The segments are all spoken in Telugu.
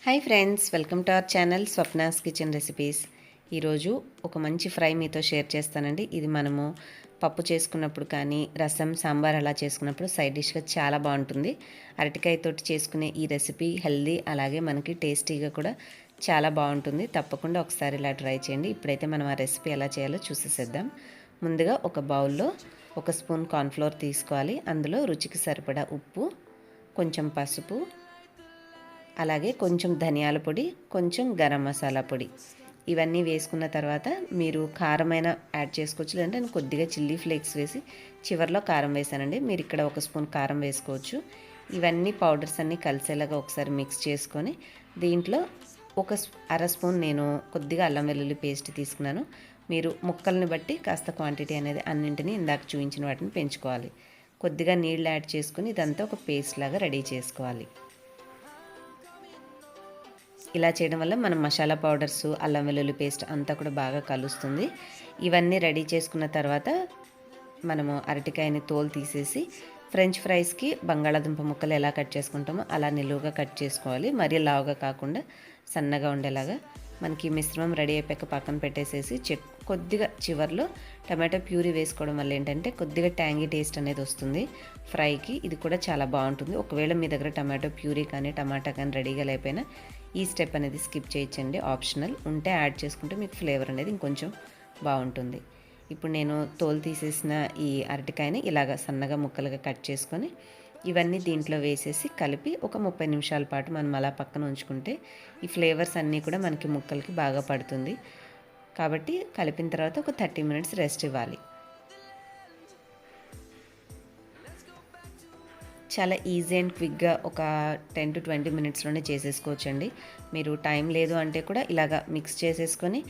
Hi friends, welcome to our channel Swapna's kitchen recipes. ఈరోజు ఒక మంచి ఫ్రై మీతో షేర్ చేస్తానండి. ఇది మనము పప్పు చేసుకున్నప్పుడు కానీ రసం సాంబార్ అలా చేసుకున్నప్పుడు సైడ్ డిష్గా చాలా బాగుంటుంది. అరటికాయతోటి చేసుకునే ఈ రెసిపీ హెల్దీ, అలాగే మనకి టేస్టీగా కూడా చాలా బాగుంటుంది. తప్పకుండా ఒకసారి ఇలా ట్రై చేయండి. ఇప్పుడైతే మనం ఆ రెసిపీ ఎలా చేయాలో చూసేసేద్దాం. ముందుగా ఒక బౌల్లో 1 స్పూన్ కార్న్ఫ్లోర్ తీసుకోవాలి. అందులో రుచికి సరిపడా ఉప్పు, కొంచెం పసుపు, అలాగే కొంచెం ధనియాల పొడి, కొంచెం గరం మసాలా పొడి, ఇవన్నీ వేసుకున్న తర్వాత మీరు కారమైన యాడ్ చేసుకోవచ్చు. లేదంటే నేను కొద్దిగా చిల్లీ ఫ్లేక్స్ వేసి చివరిలో కారం వేసానండి. మీరు ఇక్కడ 1 స్పూన్ కారం వేసుకోవచ్చు. ఇవన్నీ పౌడర్స్ అన్నీ కలిసేలాగా ఒకసారి మిక్స్ చేసుకొని దీంట్లో అర స్పూన్ నేను కొద్దిగా అల్లం వెల్లుల్లి పేస్ట్ తీసుకున్నాను. మీరు ముక్కల్ని బట్టి కాస్త క్వాంటిటీ అనేది అన్నింటినీ ఇందాక చూపించిన వాటిని పెంచుకోవాలి. కొద్దిగా నీళ్ళు యాడ్ చేసుకుని ఇదంతా ఒక పేస్ట్ లాగా రెడీ చేసుకోవాలి. ఇలా చేయడం వల్ల మనం మసాలా పౌడర్స్, అల్లం వెల్లుల్లి పేస్ట్ అంతా కూడా బాగా కలుస్తుంది. ఇవన్నీ రెడీ చేసుకున్న తర్వాత మనము అరటికాయని తోలు తీసేసి ఫ్రెంచ్ ఫ్రైస్కి బంగాళాదుంప ముక్కలు ఎలా కట్ చేసుకుంటామో అలా నిలువుగా కట్ చేసుకోవాలి. మరీ లావుగా కాకుండా సన్నగా ఉండేలాగా. మనకి మిశ్రమం రెడీ అయిపోయాక పక్కన పెట్టేసేసి కొద్దిగా చివర్లో టమాటో ప్యూరీ వేసుకోవడం వల్ల ఏంటంటే కొద్దిగా ట్యాంగీ టేస్ట్ అనేది వస్తుంది ఫ్రైకి. ఇది కూడా చాలా బాగుంటుంది. ఒకవేళ మీ దగ్గర టమాటో ప్యూరీ కానీ టమాటా కానీ రెడీగా లేకపోయినా ఈ స్టెప్ అనేది స్కిప్ చేయొచ్చండి, ఆప్షనల్. ఉంటే యాడ్ చేసుకుంటే మీకు ఫ్లేవర్ అనేది ఇంకొంచెం బాగుంటుంది. ఇప్పుడు నేను తోలు తీసేసిన ఈ అరటికాయని ఇలాగ సన్నగా ముక్కలుగా కట్ చేసుకొని ఇవన్నీ దీంట్లో వేసేసి కలిపి ఒక 30 నిమిషాల పాటు మనం అలా పక్కన ఉంచుకుంటే ఈ ఫ్లేవర్స్ అన్నీ కూడా మనకి ముక్కలకి బాగా పడుతుంది. కాబట్టి కలిపిన తర్వాత ఒక 30 మినిట్స్ రెస్ట్ ఇవ్వాలి. చాలా ఈజీ అండ్ క్విక్గా ఒక 10 to 20 మినిట్స్లోనే చేసేసుకోవచ్చండి. మీరు టైం లేదు అంటే కూడా ఇలాగా మిక్స్ చేసేసుకొని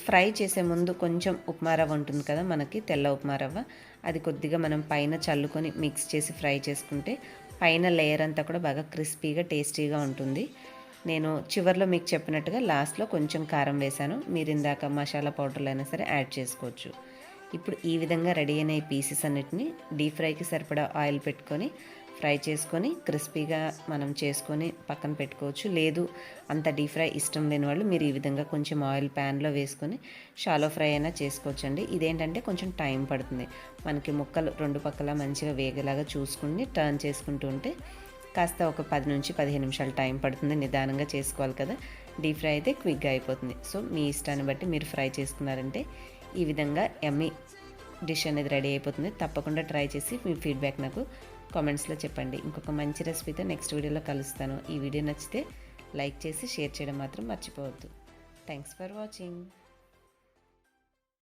ఫ్రై చేసే ముందు కొంచెం ఉప్మా రవ్వ ఉంటుంది కదా మనకి, తెల్ల ఉప్మా రవ్వ, అది కొద్దిగా మనం పైన చల్లుకొని మిక్స్ చేసి ఫ్రై చేసుకుంటే పైన లేయర్ అంతా కూడా బాగా క్రిస్పీగా టేస్టీగా ఉంటుంది. నేను చివర్లో మీకు చెప్పినట్టుగా లాస్ట్లో కొంచెం కారం వేశాను. మీరు ఇందాక మసాలా పౌడర్లు అయినా సరే యాడ్ చేసుకోవచ్చు. ఇప్పుడు ఈ విధంగా రెడీ అయిన ఈ పీసెస్ అన్నిటిని డీప్ ఫ్రైకి సరిపడా ఆయిల్ పెట్టుకొని ఫ్రై చేసుకొని క్రిస్పీగా మనం చేసుకొని పక్కన పెట్టుకోవచ్చు. లేదు అంత డీప్ ఫ్రై ఇష్టం లేని వాళ్ళు మీరు ఈ విధంగా కొంచెం ఆయిల్ ప్యాన్లో వేసుకొని షాలో ఫ్రై అయినా చేసుకోవచ్చండి. ఇదేంటంటే కొంచెం టైం పడుతుంది. మనకి ముక్కలు రెండు పక్కల మంచిగా వేగేలాగా చూసుకుని టర్న్ చేసుకుంటూ ఉంటే కాస్త ఒక 10 నుంచి 15 నిమిషాలు టైం పడుతుంది. నిదానంగా చేసుకోవాలి కదా. డీప్ ఫ్రై అయితే క్విక్గా అయిపోతుంది. సో మీ ఇష్టాన్ని బట్టి మీరు ఫ్రై చేసుకున్నారంటే ఈ విధంగా యమ్మీ డిష్ అనేది రెడీ అయిపోతుంది. తప్పకుండా ట్రై చేసి మీ ఫీడ్బ్యాక్ నాకు కామెంట్స్లో చెప్పండి. ఇంకొక మంచి రెసిపీతో నెక్స్ట్ వీడియోలో కలుస్తాను. ఈ వీడియో నచ్చితే లైక్ చేసి షేర్ చేయడం మాత్రం మర్చిపోవద్దు. Thanks for watching.